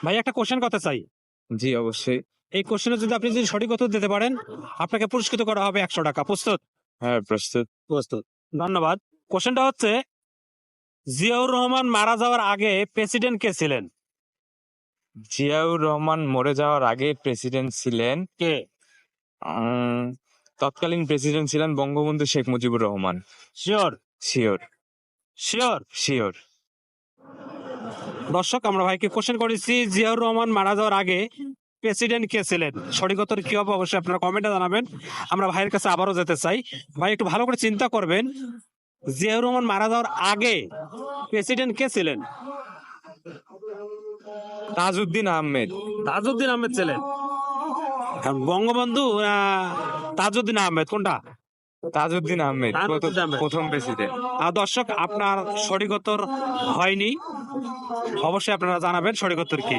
ভাই একটা কোশ্চেন করতে চাই। জি অবশ্যই। এই কোশ্চেনে যদি সঠিক উত্তর দিতে পারেন, আপনাকে পুরস্কৃত করা হবে 100 টাকা। প্রস্তুত? হ্যাঁ প্রস্তুত। প্রস্তুত। ধন্যবাদ। কোশ্চেনটা হচ্ছে, জিয়াউর রহমান মারা যাওয়ার আগে প্রেসিডেন্ট কে ছিলেন? জিয়াউর রহমান মরে যাওয়ার আগে প্রেসিডেন্ট ছিলেন, কে? তৎকালীন প্রেসিডেন্ট ছিলেন Bangabandhu Sheikh Mujibur Rahman. Sure? Sure sure? Sure. দর্শক, আমরা ভাইকে কোশ্চেন করেছি, জিয়াউর রহমান মারা যাওয়ার আগে প্রেসিডেন্ট কে ছিলেন? সঠিক উত্তর কি হবে অবশ্যই আপনারা কমেন্টে জানাবেন। আমরা ভাইয়ের কাছে আবারও যেতে চাই। ভাই একটু ভালো করে চিন্তা করবেন, জিয়াউর রহমান মারা যাওয়ার আগে প্রেসিডেন্ট কে ছিলেন? তাজউদ্দিন আহমেদ। তাজউদ্দিন আহমেদ ছিলেন। বঙ্গবন্ধু তাজউদ্দিন আহমেদ কোনটা? তাজউদ্দিন আহমেদ তাজউদ্দিন আহমেদ। প্রথম প্রেসিডেন্ট। দর্শক, আপনার সঠিক উত্তর হয়নি। অবশ্যই আপনারা জানাবেন সঠিক উত্তর কি।